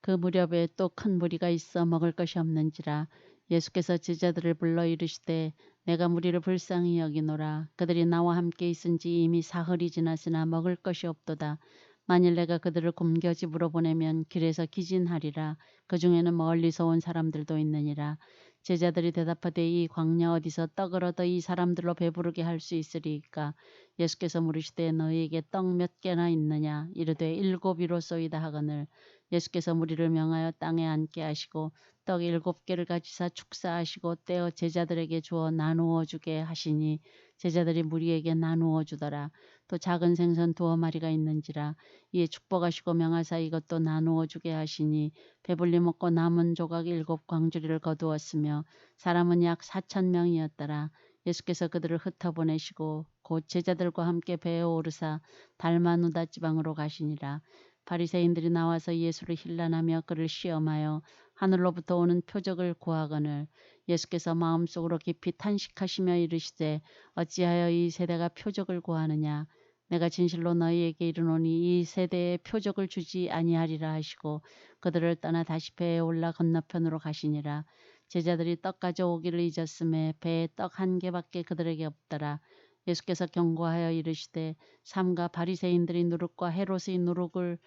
그 무렵에 또 큰 무리가 있어 먹을 것이 없는지라. 예수께서 제자들을 불러 이르시되 내가 무리를 불쌍히 여기노라. 그들이 나와 함께 있은지 이미 사흘이 지났으나 먹을 것이 없도다. 만일 내가 그들을 굶겨 집으로 보내면 길에서 기진하리라. 그 중에는 멀리서 온 사람들도 있느니라. 제자들이 대답하되 이 광야 어디서 떡을 얻어 이 사람들로 배부르게 할 수 있으리이까. 예수께서 물으시되 너희에게 떡 몇 개나 있느냐. 이르되 7이로소이다 하거늘 예수께서 무리를 명하여 땅에 앉게 하시고 떡 7개를 가지사 축사하시고 떼어 제자들에게 주어 나누어 주게 하시니 제자들이 무리에게 나누어 주더라. 또 작은 생선 2마리가 있는지라. 이에 축복하시고 명하사 이것도 나누어 주게 하시니 배불리 먹고 남은 조각 7광주리를 거두었으며 사람은 약 4,000명이었더라. 예수께서 그들을 흩어보내시고 곧 제자들과 함께 배에 오르사 달마누다 지방으로 가시니라. 바리새인들이 나와서 예수를 힐난하며 그를 시험하여 하늘로부터 오는 표적을 구하거늘 예수께서 마음속으로 깊이 탄식하시며 이르시되 어찌하여 이 세대가 표적을 구하느냐. 내가 진실로 너희에게 이르노니 이 세대에 표적을 주지 아니하리라 하시고 그들을 떠나 다시 배에 올라 건너편으로 가시니라. 제자들이 떡 가져오기를 잊었음에 배에 떡 1개밖에 그들에게 없더라. 예수께서 경고하여 이르시되 삼가 바리새인들이 누룩과 헤롯의 누룩을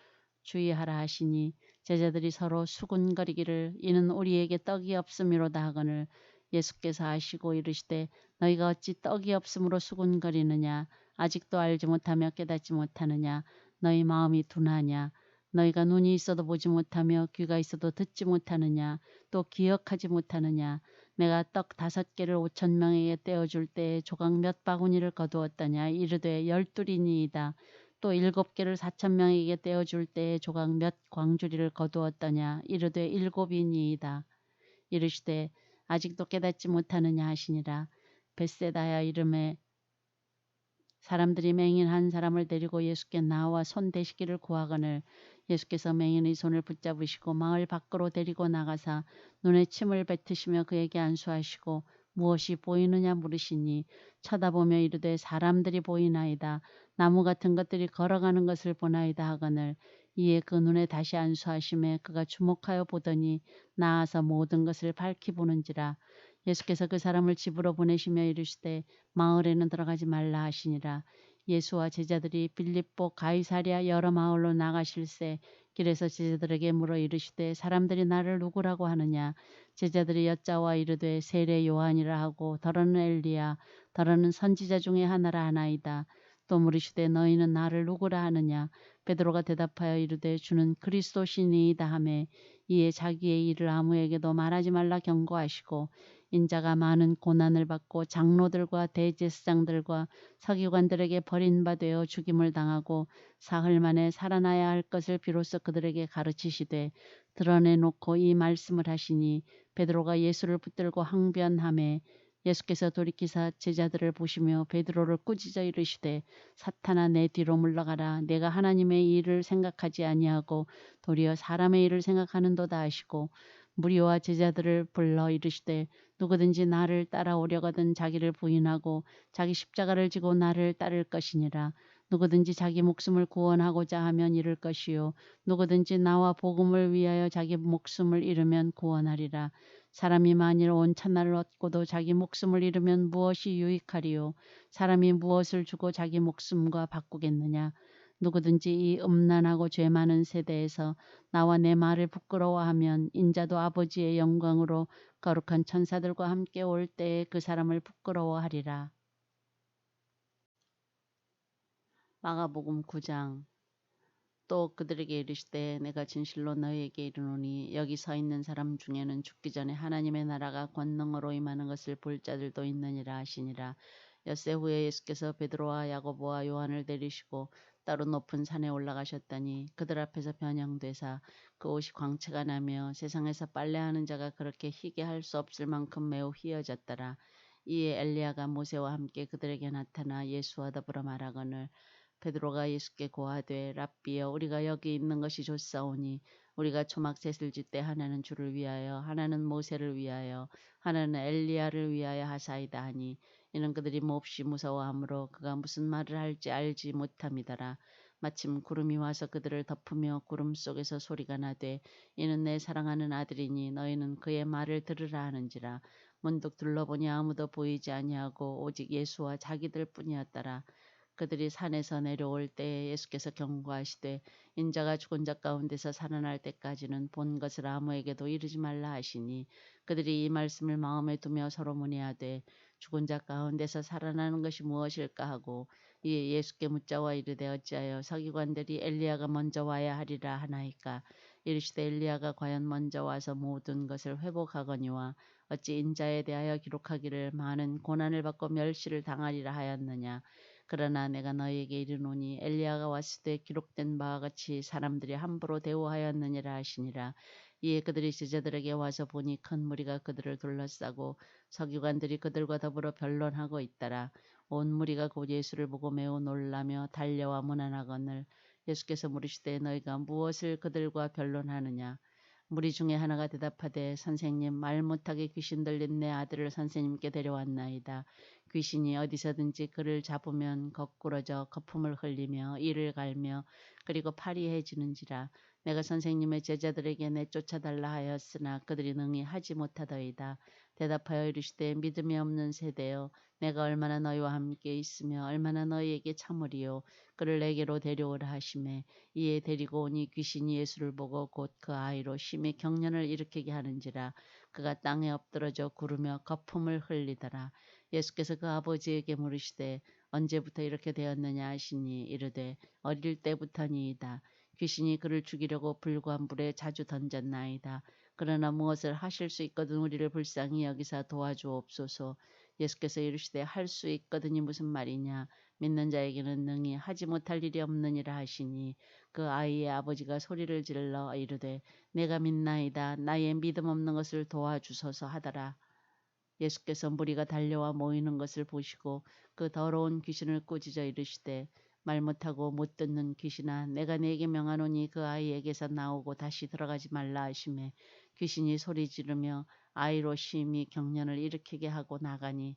주의하라 하시니 제자들이 서로 수군거리기를 이는 우리에게 떡이 없음이로다 하거늘 예수께서 아시고 이르시되 너희가 어찌 떡이 없음으로 수군거리느냐. 아직도 알지 못하며 깨닫지 못하느냐. 너희 마음이 둔하냐. 너희가 눈이 있어도 보지 못하며 귀가 있어도 듣지 못하느냐. 또 기억하지 못하느냐. 내가 떡 5개를 5,000명에게 떼어줄 때에 조각 몇 바구니를 거두었더냐. 이르되 12이니이다. 또 7개를 4,000명에게 떼어줄 때에 조각 몇 광주리를 거두었더냐. 이르되 7이니이다. 이르시되 아직도 깨닫지 못하느냐 하시니라. 벳세다야 이름에 사람들이 맹인 한 사람을 데리고 예수께 나와 손 대시기를 구하거늘 예수께서 맹인의 손을 붙잡으시고 마을 밖으로 데리고 나가사 눈에 침을 뱉으시며 그에게 안수하시고 무엇이 보이느냐 물으시니 쳐다보며 이르되 사람들이 보이나이다. 나무 같은 것들이 걸어가는 것을 보나이다 하거늘 이에 그 눈에 다시 안수하심에 그가 주목하여 보더니 나아서 모든 것을 밝히 보는지라. 예수께서 그 사람을 집으로 보내시며 이르시되 마을에는 들어가지 말라 하시니라. 예수와 제자들이 빌립보 가이사랴 여러 마을로 나가실새 길에서 제자들에게 물어 이르시되 사람들이 나를 누구라고 하느냐. 제자들이 여짜와 이르되 세례 요한이라 하고 더러는 엘리야 더러는 선지자 중에 하나라 하나이다. 또 물으시되 너희는 나를 누구라 하느냐. 베드로가 대답하여 이르되 주는 그리스도시니이다 하매 이에 자기의 일을 아무에게도 말하지 말라 경고하시고 인자가 많은 고난을 받고 장로들과 대제사장들과 서기관들에게 버림받아 죽임을 당하고 사흘 만에 살아나야 할 것을 비로소 그들에게 가르치시되 드러내놓고 이 말씀을 하시니 베드로가 예수를 붙들고 항변하매 예수께서 돌이키사 제자들을 보시며 베드로를 꾸짖어 이르시되 사탄아 내 뒤로 물러가라. 내가 하나님의 일을 생각하지 아니하고 도리어 사람의 일을 생각하는도다 하시고 무리와 제자들을 불러 이르시되 누구든지 나를 따라오려거든 자기를 부인하고 자기 십자가를 지고 나를 따를 것이니라. 누구든지 자기 목숨을 구원하고자 하면 잃을 것이요 누구든지 나와 복음을 위하여 자기 목숨을 잃으면 구원하리라. 사람이 만일 온 천하를 얻고도 자기 목숨을 잃으면 무엇이 유익하리요. 사람이 무엇을 주고 자기 목숨과 바꾸겠느냐. 누구든지 이 음란하고 죄 많은 세대에서 나와 내 말을 부끄러워하면 인자도 아버지의 영광으로 거룩한 천사들과 함께 올 때에 그 사람을 부끄러워하리라. 마가복음 9장. 또 그들에게 이르시되 내가 진실로 너희에게 이르노니 여기 서 있는 사람 중에는 죽기 전에 하나님의 나라가 권능으로 임하는 것을 볼 자들도 있느니라 하시니라. 엿새 후에 예수께서 베드로와 야고보와 요한을 데리시고 따로 높은 산에 올라가셨더니 그들 앞에서 변형되사 그 옷이 광채가 나며 세상에서 빨래하는 자가 그렇게 희게 할 수 없을 만큼 매우 희어졌더라. 이에 엘리야가 모세와 함께 그들에게 나타나 예수와 더불어 말하거늘 베드로가 예수께 고하되 랍비여 우리가 여기 있는 것이 좋사오니 우리가 초막셋을 짓때 하나는 주를 위하여 하나는 모세를 위하여 하나는 엘리야를 위하여 하사이다 하니 이는 그들이 몹시 무서워하므로 그가 무슨 말을 할지 알지 못함이더라. 마침 구름이 와서 그들을 덮으며 구름 속에서 소리가 나되 이는 내 사랑하는 아들이니 너희는 그의 말을 들으라 하는지라. 문득 둘러보니 아무도 보이지 아니하고 오직 예수와 자기들 뿐이었더라. 그들이 산에서 내려올 때에 예수께서 경고하시되 인자가 죽은 자 가운데서 살아날 때까지는 본 것을 아무에게도 이르지 말라 하시니 그들이 이 말씀을 마음에 두며 서로 문의하되 죽은 자 가운데서 살아나는 것이 무엇일까 하고 이에 예수께 묻자와 이르되 어찌하여 서기관들이 엘리야가 먼저 와야 하리라 하나이까. 이르시되 엘리야가 과연 먼저 와서 모든 것을 회복하거니와 어찌 인자에 대하여 기록하기를 많은 고난을 받고 멸시를 당하리라 하였느냐. 그러나 내가 너희에게 이르노니 엘리야가 왔을 때 기록된 바와 같이 사람들이 함부로 대우하였느니라 하시니라. 이에 그들이 제자들에게 와서 보니 큰 무리가 그들을 둘러싸고 서기관들이 그들과 더불어 변론하고 있더라. 온 무리가 곧 예수를 보고 매우 놀라며 달려와 문안하거늘 예수께서 물으시되 너희가 무엇을 그들과 변론하느냐. 무리 중에 하나가 대답하되 선생님 말 못하게 귀신 들린 내 아들을 선생님께 데려왔나이다. 귀신이 어디서든지 그를 잡으면 거꾸러져 거품을 흘리며 이를 갈며 그리고 파리해지는지라. 내가 선생님의 제자들에게 내쫓아달라 하였으나 그들이 능히 하지 못하더이다. 대답하여 이르시되 믿음이 없는 세대여 내가 얼마나 너희와 함께 있으며 얼마나 너희에게 참으리요. 그를 내게로 데려오라 하시매 이에 데리고 오니 귀신이 예수를 보고 곧 그 아이로 심히 경련을 일으키게 하는지라. 그가 땅에 엎드러져 구르며 거품을 흘리더라. 예수께서 그 아버지에게 물으시되 언제부터 이렇게 되었느냐 하시니 이르되 어릴 때부터니이다. 귀신이 그를 죽이려고 불과 물에 자주 던졌나이다. 그러나 무엇을 하실 수 있거든 우리를 불쌍히 여기사 도와주옵소서. 예수께서 이르시되 할 수 있거든이 무슨 말이냐. 믿는 자에게는 능히 하지 못할 일이 없느니라 하시니 그 아이의 아버지가 소리를 질러 이르되 내가 믿나이다. 나의 믿음 없는 것을 도와주소서 하더라. 예수께서 무리가 달려와 모이는 것을 보시고 그 더러운 귀신을 꾸짖어 이르시되 말 못하고 못 듣는 귀신아 내가 네게 명하노니 그 아이에게서 나오고 다시 들어가지 말라 하시매 귀신이 소리 지르며 아이로 심히 경련을 일으키게 하고 나가니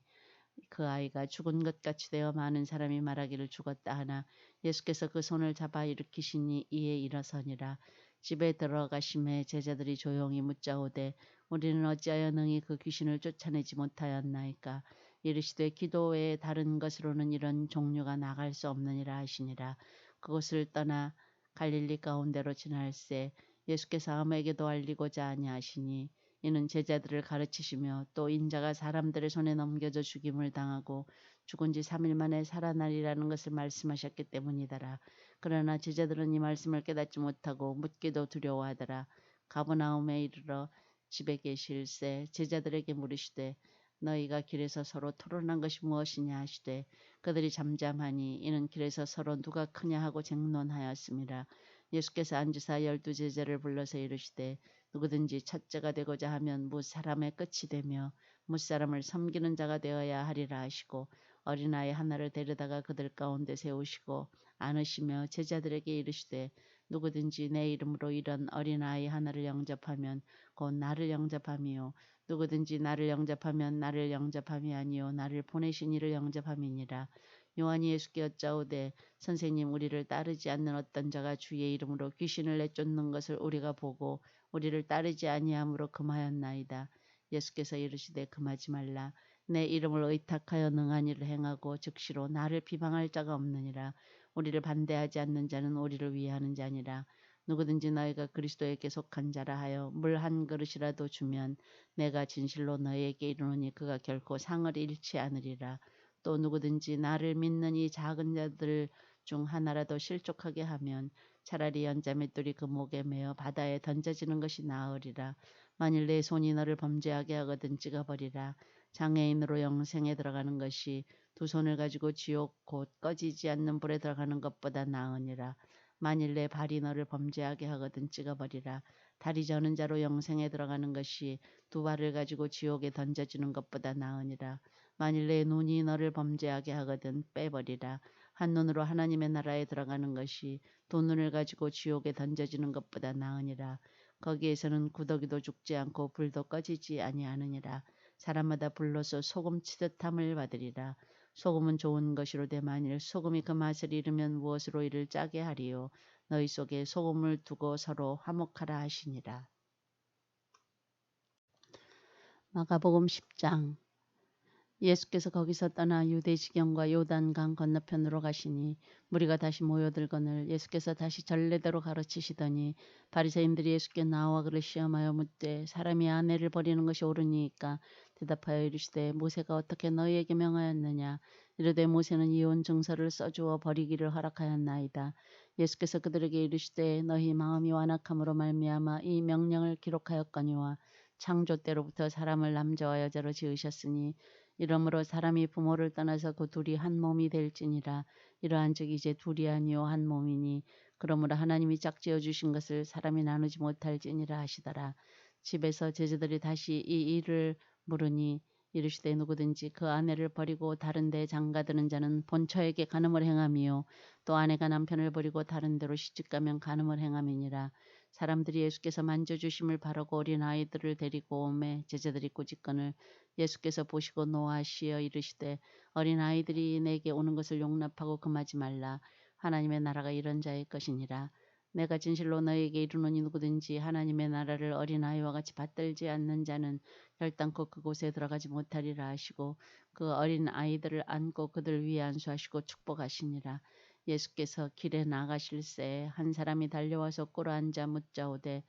그 아이가 죽은 것 같이 되어 많은 사람이 말하기를 죽었다 하나 예수께서 그 손을 잡아 일으키시니 이에 일어서니라. 집에 들어가심에 제자들이 조용히 묻자오되 우리는 어찌하여 능히 그 귀신을 쫓아내지 못하였나이까. 이르시되 기도 외에 다른 것으로는 이런 종류가 나갈 수 없느니라 하시니라. 그곳을 떠나 갈릴리 가운데로 지날새 예수께서 아무에게도 알리고자 아니하시니 이는 제자들을 가르치시며 또 인자가 사람들의 손에 넘겨져 죽임을 당하고 죽은 지 3일 만에 살아나리라는 것을 말씀하셨기 때문이더라. 그러나 제자들은 이 말씀을 깨닫지 못하고 묻기도 두려워하더라. 가버나움에 이르러 집에 계실새 제자들에게 물으시되 너희가 길에서 서로 토론한 것이 무엇이냐 하시되 그들이 잠잠하니 이는 길에서 서로 누가 크냐 하고 쟁론하였습니다. 예수께서 앉으사 12 제자를 불러서 이르시되 누구든지 첫째가 되고자 하면 무 사람의 끝이 되며 무 사람을 섬기는 자가 되어야 하리라 하시고 어린아이 하나를 데려다가 그들 가운데 세우시고 안으시며 제자들에게 이르시되 누구든지 내 이름으로 이런 어린아이 하나를 영접하면 곧 나를 영접함이요 누구든지 나를 영접하면 나를 영접함이 아니요 나를 보내신 이를 영접함이니라. 요한이 예수께 여짜오되 선생님 우리를 따르지 않는 어떤 자가 주의 이름으로 귀신을 내쫓는 것을 우리가 보고 우리를 따르지 아니함으로 금하였나이다. 예수께서 이르시되 금하지 말라. 내 이름을 의탁하여 능한 일을 행하고 즉시로 나를 비방할 자가 없느니라. 우리를 반대하지 않는 자는 우리를 위하는 자니라. 누구든지 너희가 그리스도에게 속한 자라 하여 물 한 그릇이라도 주면 내가 진실로 너희에게 이르노니 그가 결코 상을 잃지 않으리라. 또 누구든지 나를 믿는 이 작은 자들 중 하나라도 실족하게 하면 차라리 연자맷돌이 그 목에 매어 바다에 던져지는 것이 나으리라. 만일 내 손이 너를 범죄하게 하거든 찍어버리라. 장애인으로 영생에 들어가는 것이 두 손을 가지고 지옥 곧 꺼지지 않는 불에 들어가는 것보다 나으니라. 만일 내 발이 너를 범죄하게 하거든 찍어버리라. 다리 저는 자로 영생에 들어가는 것이 두 발을 가지고 지옥에 던져지는 것보다 나으니라. 만일 내 눈이 너를 범죄하게 하거든 빼버리라. 한 눈으로 하나님의 나라에 들어가는 것이 두 눈을 가지고 지옥에 던져지는 것보다 나으니라. 거기에서는 구더기도 죽지 않고 불도 꺼지지 아니하느니라. 사람마다 불로서 소금 치듯함을 받으리라. 소금은 좋은 것이로되 만일 소금이 그 맛을 잃으면 무엇으로 이를 짜게 하리요. 너희 속에 소금을 두고 서로 화목하라 하시니라. 마가복음 10장. 예수께서 거기서 떠나 유대지경과 요단강 건너편으로 가시니 무리가 다시 모여들거늘 예수께서 다시 전례대로 가르치시더니 바리새인들이 예수께 나와 그를 시험하여 묻되 사람이 아내를 버리는 것이 옳으니까 대답하여 이르시되 모세가 어떻게 너희에게 명하였느냐. 이르되 모세는 이혼 증서를 써주어 버리기를 허락하였나이다. 예수께서 그들에게 이르시되 너희 마음이 완악함으로 말미암아 이 명령을 기록하였거니와 창조 때로부터 사람을 남자와 여자로 지으셨으니 이러므로 사람이 부모를 떠나서 그 둘이 한 몸이 될지니라. 이러한즉 이제 둘이 아니요 한 몸이니 그러므로 하나님이 짝지어 주신 것을 사람이 나누지 못할지니라 하시더라. 집에서 제자들이 다시 이 일을 물으니 이르시되 누구든지 그 아내를 버리고 다른 데 장가드는 자는 본처에게 간음을 행함이요 또 아내가 남편을 버리고 다른 데로 시집가면 간음을 행함이니라. 사람들이 예수께서 만져주심을 바라고 어린 아이들을 데리고 오매 제자들이 꾸짖거늘 예수께서 보시고 노하시어 이르시되 어린 아이들이 내게 오는 것을 용납하고 금하지 말라. 하나님의 나라가 이런 자의 것이니라. 내가 진실로 너희에게 이르노니 누구든지 하나님의 나라를 어린 아이와 같이 받들지 않는 자는 결단코 그곳에 들어가지 못하리라 하시고 그 어린 아이들을 안고 그들 위에 안수하시고 축복하시니라. 예수께서 길에 나가실새 한 사람이 달려와서 꿇어앉아 묻자오되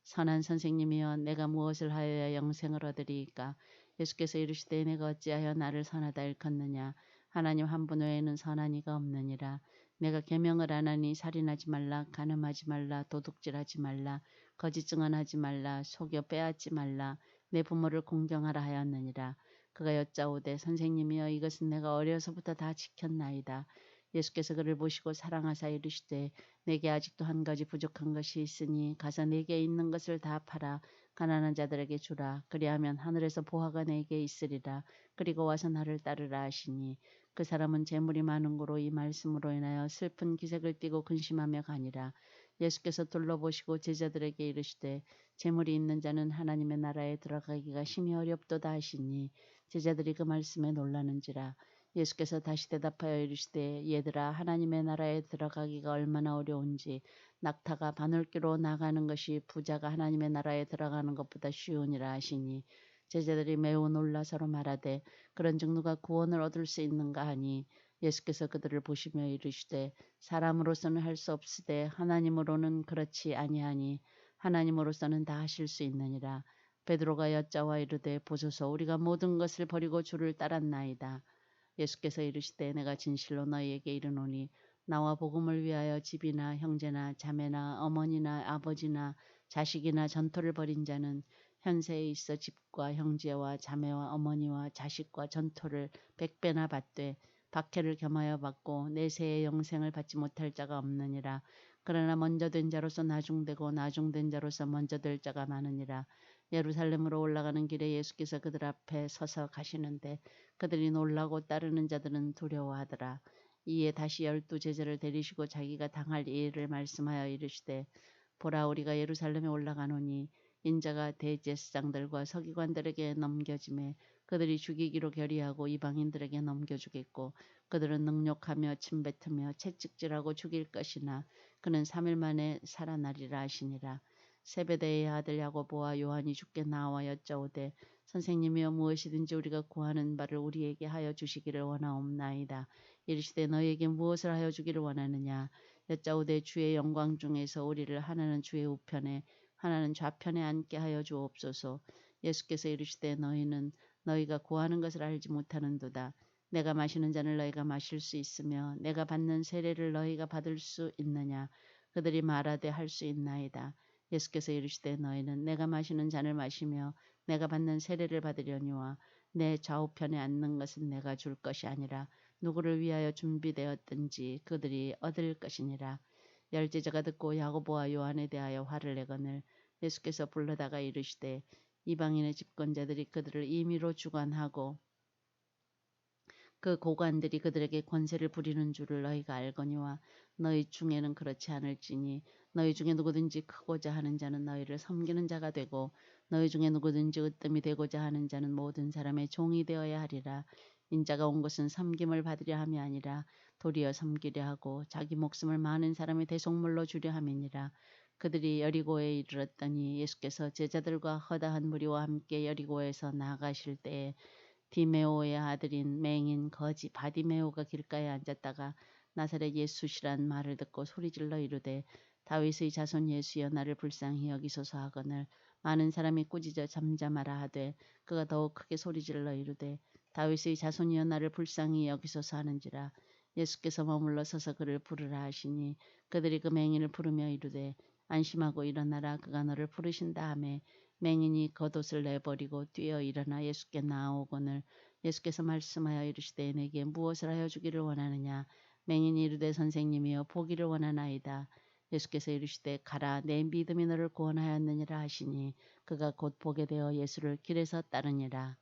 선한 선생님이여 내가 무엇을 하여야 영생을 얻으리이까. 예수께서 이르시되 내가 어찌하여 나를 선하다 일컫느냐. 하나님 한 분 외에는 선한 이가 없느니라. 내가 계명을 안 하니 살인하지 말라, 간음하지 말라, 도둑질하지 말라, 거짓 증언하지 말라, 속여 빼앗지 말라, 내 부모를 공경하라 하였느니라. 그가 여짜오되 선생님이여 이것은 내가 어려서부터 다 지켰나이다. 예수께서 그를 보시고 사랑하사 이르시되 내게 아직도 한 가지 부족한 것이 있으니 가서 내게 있는 것을 다 팔아 가난한 자들에게 주라. 그리하면 하늘에서 보화가 내게 있으리라. 그리고 와서 나를 따르라 하시니 그 사람은 재물이 많은 고로 이 말씀으로 인하여 슬픈 기색을 띠고 근심하며 가니라. 예수께서 둘러보시고 제자들에게 이르시되 재물이 있는 자는 하나님의 나라에 들어가기가 심히 어렵도다 하시니 제자들이 그 말씀에 놀라는지라. 예수께서 다시 대답하여 이르시되 얘들아 하나님의 나라에 들어가기가 얼마나 어려운지 낙타가 바늘귀로 나가는 것이 부자가 하나님의 나라에 들어가는 것보다 쉬우니라 하시니 제자들이 매우 놀라 서로 말하되 그런즉 누가 구원을 얻을 수 있는가 하니 예수께서 그들을 보시며 이르시되 사람으로서는 할 수 없으되 하나님으로는 그렇지 아니하니 하나님으로서는 다 하실 수 있느니라. 베드로가 여짜와 이르되 보소서 우리가 모든 것을 버리고 주를 따랐나이다. 예수께서 이르시되 내가 진실로 너희에게 이르노니 나와 복음을 위하여 집이나 형제나 자매나 어머니나 아버지나 자식이나 전토를 벌인 자는 현세에 있어 집과 형제와 자매와 어머니와 자식과 전토를 100배나 받되 박해를 겸하여 받고 내세의 영생을 받지 못할 자가 없느니라. 그러나 먼저 된 자로서 나중되고 나중된 자로서 먼저 될 자가 많으니라. 예루살렘으로 올라가는 길에 예수께서 그들 앞에 서서 가시는데 그들이 놀라고 따르는 자들은 두려워하더라. 이에 다시 12 제자를 데리시고 자기가 당할 일을 말씀하여 이르시되 보라 우리가 예루살렘에 올라가노니 인자가 대제사장들과 서기관들에게 넘겨짐에 그들이 죽이기로 결의하고 이방인들에게 넘겨주겠고 그들은 능욕하며 침뱉으며 채찍질하고 죽일 것이나 그는 3일 만에 살아나리라 하시니라. 세베대의 아들 야고보와 요한이 주께 나와 여짜오되 선생님이여 무엇이든지 우리가 구하는 바를 우리에게 하여 주시기를 원하옵나이다. 이르시되 너희에게 무엇을 하여 주기를 원하느냐. 여짜오되 주의 영광 중에서 우리를 하나는 주의 우편에 하나는 좌편에 앉게 하여 주옵소서. 예수께서 이르시되 너희는 너희가 구하는 것을 알지 못하는도다. 내가 마시는 잔을 너희가 마실 수 있으며 내가 받는 세례를 너희가 받을 수 있느냐. 그들이 말하되 할 수 있나이다. 예수께서 이르시되 너희는 내가 마시는 잔을 마시며 내가 받는 세례를 받으려니와 내 좌우편에 앉는 것은 내가 줄 것이 아니라 누구를 위하여 준비되었든지 그들이 얻을 것이니라. 열제자가 듣고 야고보와 요한에 대하여 화를 내거늘 예수께서 불러다가 이르시되 이방인의 집권자들이 그들을 임의로 주관하고 그 고관들이 그들에게 권세를 부리는 줄을 너희가 알거니와 너희 중에는 그렇지 않을지니 너희 중에 누구든지 크고자 하는 자는 너희를 섬기는 자가 되고 너희 중에 누구든지 으뜸이 되고자 하는 자는 모든 사람의 종이 되어야 하리라. 인자가 온 것은 섬김을 받으려 함이 아니라 도리어 섬기려 하고 자기 목숨을 많은 사람의 대속물로 주려 함이니라. 그들이 여리고에 이르렀더니 예수께서 제자들과 허다한 무리와 함께 여리고에서 나아가실 때에 디메오의 아들인 맹인 거지 바디메오가 길가에 앉았다가 나사렛 예수시란 말을 듣고 소리질러 이르되 다윗의 자손 예수여 나를 불쌍히 여기소서 하거늘 많은 사람이 꾸짖어 잠잠하라 하되 그가 더욱 크게 소리질러 이르되 다윗의 자손이여 나를 불쌍히 여기소서 하는지라. 예수께서 머물러 서서 그를 부르라 하시니 그들이 그 맹인을 부르며 이르되 안심하고 일어나라 그가 너를 부르신다 하매 맹인이 겉옷을 내버리고 뛰어 일어나 예수께 나아오거늘 예수께서 말씀하여 이르시되 내게 무엇을 하여 주기를 원하느냐. 맹인이 이르되 선생님이여 보기를 원하나이다. 예수께서 이르시되 가라 내 믿음이 너를 구원하였느니라 하시니 그가 곧 보게 되어 예수를 길에서 따르니라.